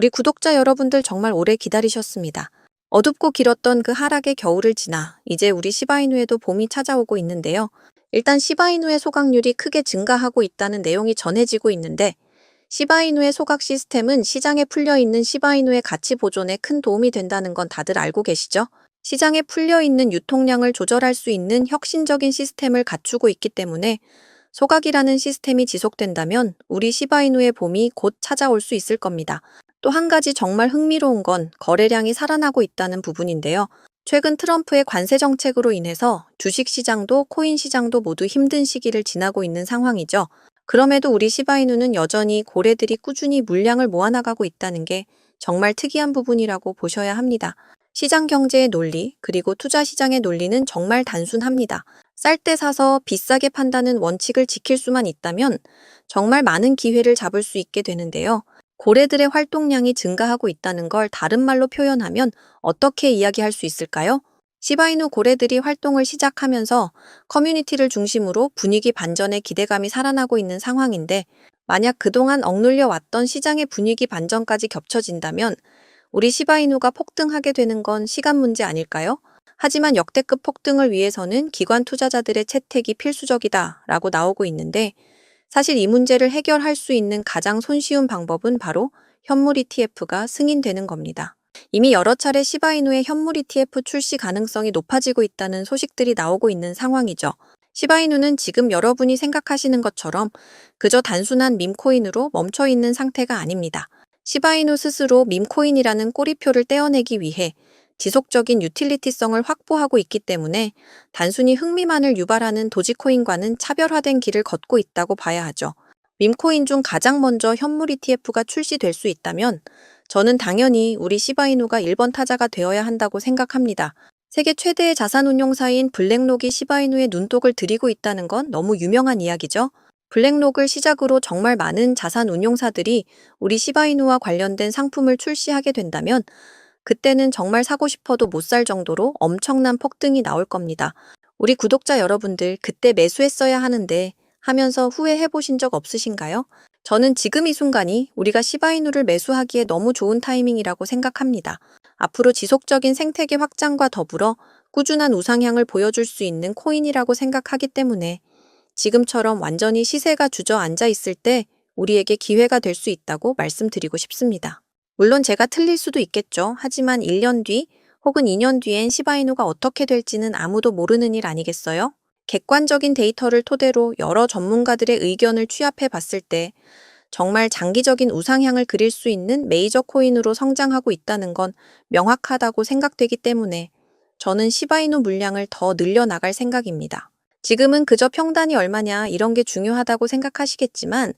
우리 구독자 여러분들 정말 오래 기다리셨습니다. 어둡고 길었던 그 하락의 겨울을 지나 이제 우리 시바이누에도 봄이 찾아오고 있는데요. 일단 시바이누의 소각률이 크게 증가하고 있다는 내용이 전해지고 있는데 시바이누의 소각 시스템은 시장에 풀려있는 시바이누의 가치 보존에 큰 도움이 된다는 건 다들 알고 계시죠? 시장에 풀려있는 유통량을 조절할 수 있는 혁신적인 시스템을 갖추고 있기 때문에 소각이라는 시스템이 지속된다면 우리 시바이누의 봄이 곧 찾아올 수 있을 겁니다. 또 한 가지 정말 흥미로운 건 거래량이 살아나고 있다는 부분인데요. 최근 트럼프의 관세 정책으로 인해서 주식 시장도 코인 시장도 모두 힘든 시기를 지나고 있는 상황이죠. 그럼에도 우리 시바이누는 여전히 고래들이 꾸준히 물량을 모아나가고 있다는 게 정말 특이한 부분이라고 보셔야 합니다. 시장 경제의 논리, 그리고 투자 시장의 논리는 정말 단순합니다. 쌀 때 사서 비싸게 판다는 원칙을 지킬 수만 있다면 정말 많은 기회를 잡을 수 있게 되는데요. 고래들의 활동량이 증가하고 있다는 걸 다른 말로 표현하면 어떻게 이야기할 수 있을까요? 시바이누 고래들이 활동을 시작하면서 커뮤니티를 중심으로 분위기 반전의 기대감이 살아나고 있는 상황인데 만약 그동안 억눌려 왔던 시장의 분위기 반전까지 겹쳐진다면 우리 시바이누가 폭등하게 되는 건 시간 문제 아닐까요? 하지만 역대급 폭등을 위해서는 기관 투자자들의 채택이 필수적이다 라고 나오고 있는데 사실 이 문제를 해결할 수 있는 가장 손쉬운 방법은 바로 현물 ETF가 승인되는 겁니다. 이미 여러 차례 시바이누의 현물 ETF 출시 가능성이 높아지고 있다는 소식들이 나오고 있는 상황이죠. 시바이누는 지금 여러분이 생각하시는 것처럼 그저 단순한 밈코인으로 멈춰 있는 상태가 아닙니다. 시바이누 스스로 밈코인이라는 꼬리표를 떼어내기 위해 지속적인 유틸리티성을 확보하고 있기 때문에 단순히 흥미만을 유발하는 도지코인과는 차별화된 길을 걷고 있다고 봐야 하죠. 밈코인 중 가장 먼저 현물 ETF가 출시될 수 있다면 저는 당연히 우리 시바이누가 1번 타자가 되어야 한다고 생각합니다. 세계 최대의 자산운용사인 블랙록이 시바이누에 눈독을 들이고 있다는 건 너무 유명한 이야기죠. 블랙록을 시작으로 정말 많은 자산운용사들이 우리 시바이누와 관련된 상품을 출시하게 된다면 그때는 정말 사고 싶어도 못 살 정도로 엄청난 폭등이 나올 겁니다. 우리 구독자 여러분들 그때 매수했어야 하는데 하면서 후회해 보신 적 없으신가요? 저는 지금 이 순간이 우리가 시바이누를 매수하기에 너무 좋은 타이밍이라고 생각합니다. 앞으로 지속적인 생태계 확장과 더불어 꾸준한 우상향을 보여줄 수 있는 코인이라고 생각하기 때문에 지금처럼 완전히 시세가 주저앉아 있을 때 우리에게 기회가 될 수 있다고 말씀드리고 싶습니다. 물론 제가 틀릴 수도 있겠죠. 하지만 1년 뒤 혹은 2년 뒤엔 시바이누가 어떻게 될지는 아무도 모르는 일 아니겠어요? 객관적인 데이터를 토대로 여러 전문가들의 의견을 취합해 봤을 때 정말 장기적인 우상향을 그릴 수 있는 메이저 코인으로 성장하고 있다는 건 명확하다고 생각되기 때문에 저는 시바이누 물량을 더 늘려나갈 생각입니다. 지금은 그저 평단이 얼마냐 이런 게 중요하다고 생각하시겠지만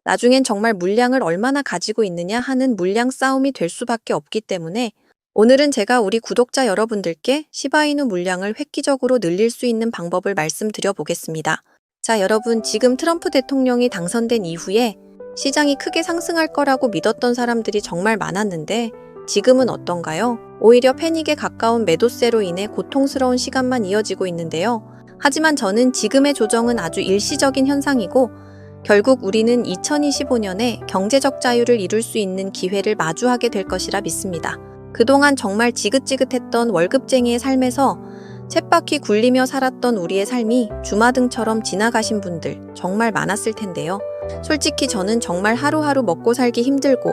나중엔 정말 물량을 얼마나 가지고 있느냐 하는 물량 싸움이 될 수밖에 없기 때문에 오늘은 제가 우리 구독자 여러분들께 시바이누 물량을 획기적으로 늘릴 수 있는 방법을 말씀드려 보겠습니다. 자, 여러분, 지금 트럼프 대통령이 당선된 이후에 시장이 크게 상승할 거라고 믿었던 사람들이 정말 많았는데 지금은 어떤가요? 오히려 패닉에 가까운 매도세로 인해 고통스러운 시간만 이어지고 있는데요. 하지만 저는 지금의 조정은 아주 일시적인 현상이고 결국 우리는 2025년에 경제적 자유를 이룰 수 있는 기회를 마주하게 될 것이라 믿습니다. 그동안 정말 지긋지긋했던 월급쟁이의 삶에서 쳇바퀴 굴리며 살았던 우리의 삶이 주마등처럼 지나가신 분들 정말 많았을 텐데요. 솔직히 저는 정말 하루하루 먹고 살기 힘들고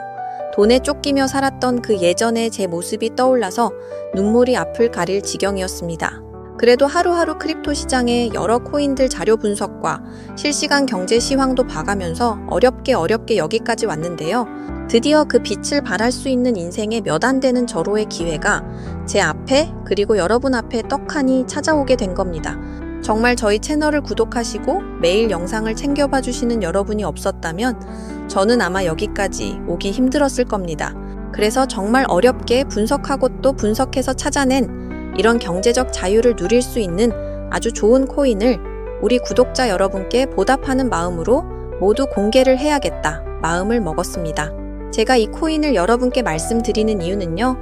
돈에 쫓기며 살았던 그 예전의 제 모습이 떠올라서 눈물이 앞을 가릴 지경이었습니다. 그래도 하루하루 크립토 시장의 여러 코인들 자료 분석과 실시간 경제 시황도 봐가면서 어렵게 여기까지 왔는데요. 드디어 그 빛을 발할 수 있는 인생의 몇 안 되는 절호의 기회가 제 앞에 그리고 여러분 앞에 떡하니 찾아오게 된 겁니다. 정말 저희 채널을 구독하시고 매일 영상을 챙겨봐 주시는 여러분이 없었다면 저는 아마 여기까지 오기 힘들었을 겁니다. 그래서 정말 어렵게 분석하고 또 분석해서 찾아낸 이런 경제적 자유를 누릴 수 있는 아주 좋은 코인을 우리 구독자 여러분께 보답하는 마음으로 모두 공개를 해야겠다 마음을 먹었습니다. 제가 이 코인을 여러분께 말씀드리는 이유는요.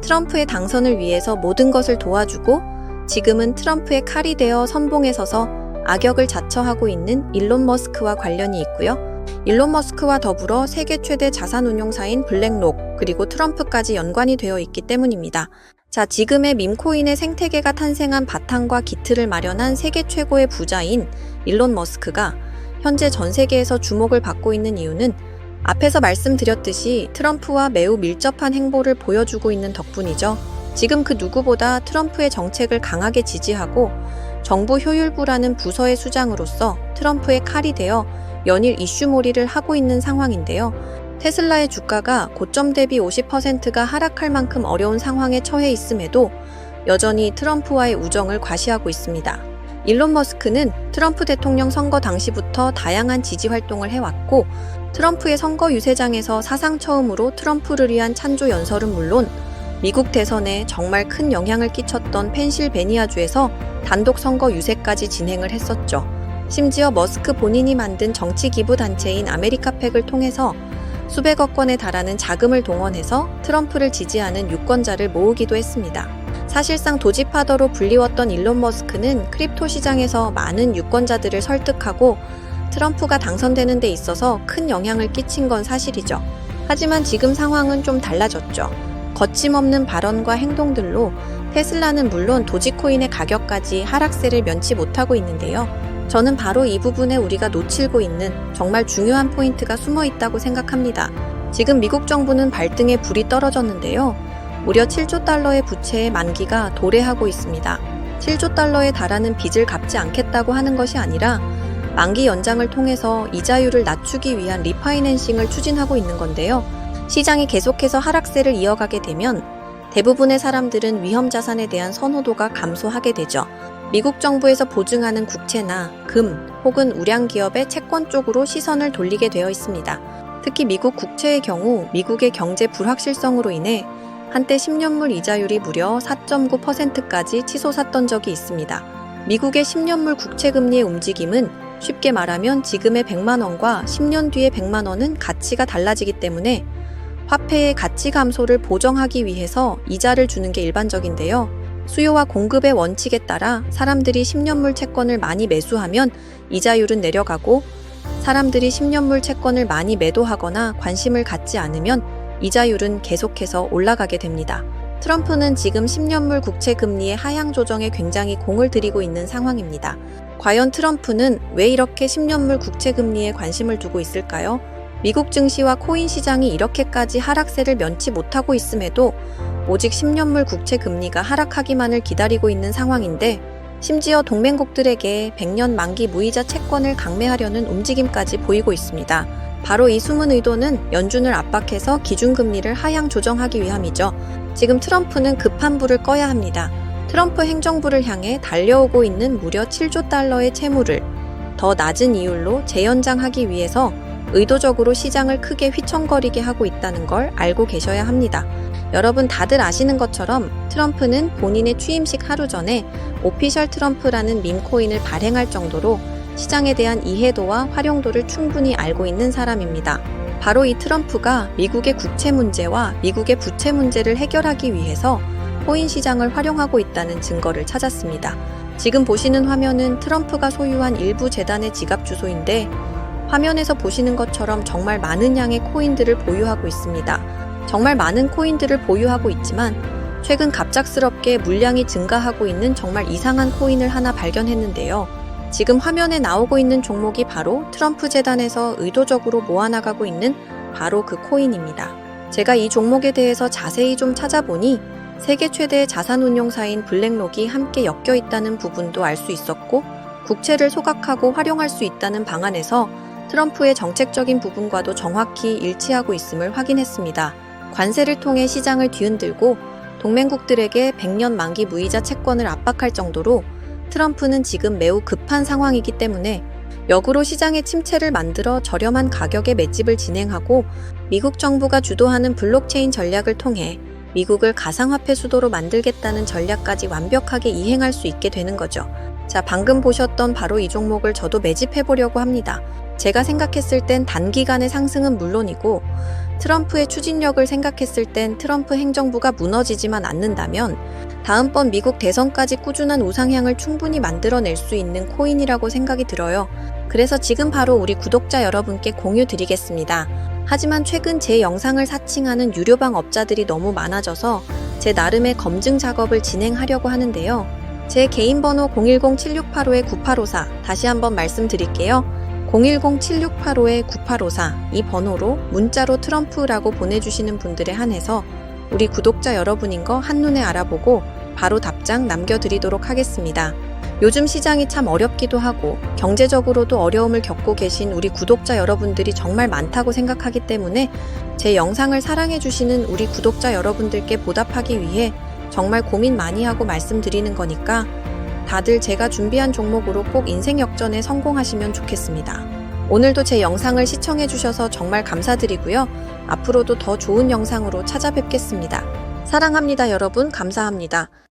트럼프의 당선을 위해서 모든 것을 도와주고 지금은 트럼프의 칼이 되어 선봉에 서서 악역을 자처하고 있는 일론 머스크와 관련이 있고요. 일론 머스크와 더불어 세계 최대 자산운용사인 블랙록 그리고 트럼프까지 연관이 되어 있기 때문입니다. 자, 지금의 밈코인의 생태계가 탄생한 바탕과 기틀을 마련한 세계 최고의 부자인 일론 머스크가 현재 전 세계에서 주목을 받고 있는 이유는 앞에서 말씀드렸듯이 트럼프와 매우 밀접한 행보를 보여주고 있는 덕분이죠. 지금 그 누구보다 트럼프의 정책을 강하게 지지하고 정부 효율부라는 부서의 수장으로서 트럼프의 칼이 되어 연일 이슈몰이를 하고 있는 상황인데요. 테슬라의 주가가 고점 대비 50%가 하락할 만큼 어려운 상황에 처해 있음에도 여전히 트럼프와의 우정을 과시하고 있습니다. 일론 머스크는 트럼프 대통령 선거 당시부터 다양한 지지 활동을 해왔고 트럼프의 선거 유세장에서 사상 처음으로 트럼프를 위한 찬조 연설은 물론 미국 대선에 정말 큰 영향을 끼쳤던 펜실베니아주에서 단독 선거 유세까지 진행을 했었죠. 심지어 머스크 본인이 만든 정치 기부 단체인 아메리카팩을 통해서 수백억 원에 달하는 자금을 동원해서 트럼프를 지지하는 유권자를 모으기도 했습니다. 사실상 도지파더로 불리웠던 일론 머스크는 크립토 시장에서 많은 유권자들을 설득하고 트럼프가 당선되는 데 있어서 큰 영향을 끼친 건 사실이죠. 하지만 지금 상황은 좀 달라졌죠. 거침없는 발언과 행동들로 테슬라는 물론 도지코인의 가격까지 하락세를 면치 못하고 있는데요. 저는 바로 이 부분에 우리가 놓치고 있는 정말 중요한 포인트가 숨어 있다고 생각합니다. 지금 미국 정부는 발등에 불이 떨어졌는데요. 무려 7조 달러의 부채의 만기가 도래하고 있습니다. 7조 달러에 달하는 빚을 갚지 않겠다고 하는 것이 아니라 만기 연장을 통해서 이자율을 낮추기 위한 리파이낸싱을 추진하고 있는 건데요. 시장이 계속해서 하락세를 이어가게 되면 대부분의 사람들은 위험 자산에 대한 선호도가 감소하게 되죠. 미국 정부에서 보증하는 국채나 금 혹은 우량 기업의 채권 쪽으로 시선을 돌리게 되어 있습니다. 특히 미국 국채의 경우 미국의 경제 불확실성으로 인해 한때 10년물 이자율이 무려 4.9%까지 치솟았던 적이 있습니다. 미국의 10년물 국채 금리의 움직임은 쉽게 말하면 지금의 100만 원과 10년 뒤의 100만 원은 가치가 달라지기 때문에 화폐의 가치 감소를 보정하기 위해서 이자를 주는 게 일반적인데요. 수요와 공급의 원칙에 따라 사람들이 10년물 채권을 많이 매수하면 이자율은 내려가고 사람들이 10년물 채권을 많이 매도하거나 관심을 갖지 않으면 이자율은 계속해서 올라가게 됩니다. 트럼프는 지금 10년물 국채 금리의 하향 조정에 굉장히 공을 들이고 있는 상황입니다. 과연 트럼프는 왜 이렇게 10년물 국채 금리에 관심을 두고 있을까요? 미국 증시와 코인 시장이 이렇게까지 하락세를 면치 못하고 있음에도 오직 10년물 국채 금리가 하락하기만을 기다리고 있는 상황인데 심지어 동맹국들에게 100년 만기 무이자 채권을 강매하려는 움직임까지 보이고 있습니다. 바로 이 숨은 의도는 연준을 압박해서 기준금리를 하향 조정하기 위함이죠. 지금 트럼프는 급한 불을 꺼야 합니다. 트럼프 행정부를 향해 달려오고 있는 무려 7조 달러의 채무를 더 낮은 이율로 재연장하기 위해서 의도적으로 시장을 크게 휘청거리게 하고 있다는 걸 알고 계셔야 합니다. 여러분 다들 아시는 것처럼 트럼프는 본인의 취임식 하루 전에 오피셜 트럼프라는 밈코인을 발행할 정도로 시장에 대한 이해도와 활용도를 충분히 알고 있는 사람입니다. 바로 이 트럼프가 미국의 국채 문제와 미국의 부채 문제를 해결하기 위해서 코인 시장을 활용하고 있다는 증거를 찾았습니다. 지금 보시는 화면은 트럼프가 소유한 일부 재단의 지갑 주소인데 화면에서 보시는 것처럼 정말 많은 양의 코인들을 보유하고 있습니다. 정말 많은 코인들을 보유하고 있지만 최근 갑작스럽게 물량이 증가하고 있는 정말 이상한 코인을 하나 발견했는데요. 지금 화면에 나오고 있는 종목이 바로 트럼프 재단에서 의도적으로 모아나가고 있는 바로 그 코인입니다. 제가 이 종목에 대해서 자세히 좀 찾아보니 세계 최대의 자산운용사인 블랙록이 함께 엮여 있다는 부분도 알 수 있었고 국채를 소각하고 활용할 수 있다는 방안에서 트럼프의 정책적인 부분과도 정확히 일치하고 있음을 확인했습니다. 관세를 통해 시장을 뒤흔들고 동맹국들에게 100년 만기 무이자 채권을 압박할 정도로 트럼프는 지금 매우 급한 상황이기 때문에 역으로 시장의 침체를 만들어 저렴한 가격에 맷집을 진행하고 미국 정부가 주도하는 블록체인 전략을 통해 미국을 가상화폐 수도로 만들겠다는 전략까지 완벽하게 이행할 수 있게 되는 거죠. 자, 방금 보셨던 바로 이 종목을 저도 매집해보려고 합니다. 제가 생각했을 땐 단기간의 상승은 물론이고 트럼프의 추진력을 생각했을 땐 트럼프 행정부가 무너지지만 않는다면 다음번 미국 대선까지 꾸준한 우상향을 충분히 만들어낼 수 있는 코인이라고 생각이 들어요. 그래서 지금 바로 우리 구독자 여러분께 공유 드리겠습니다. 하지만 최근 제 영상을 사칭하는 유료방 업자들이 너무 많아져서 제 나름의 검증 작업을 진행하려고 하는데요. 제 개인 번호 010-7685-9854 다시 한번 말씀드릴게요. 010-7685-9854 이 번호로 문자로 트럼프라고 보내주시는 분들에 한해서 우리 구독자 여러분인 거 한눈에 알아보고 바로 답장 남겨드리도록 하겠습니다. 요즘 시장이 참 어렵기도 하고 경제적으로도 어려움을 겪고 계신 우리 구독자 여러분들이 정말 많다고 생각하기 때문에 제 영상을 사랑해주시는 우리 구독자 여러분들께 보답하기 위해 정말 고민 많이 하고 말씀드리는 거니까 다들 제가 준비한 종목으로 꼭 인생 역전에 성공하시면 좋겠습니다. 오늘도 제 영상을 시청해주셔서 정말 감사드리고요. 앞으로도 더 좋은 영상으로 찾아뵙겠습니다. 사랑합니다, 여러분. 감사합니다.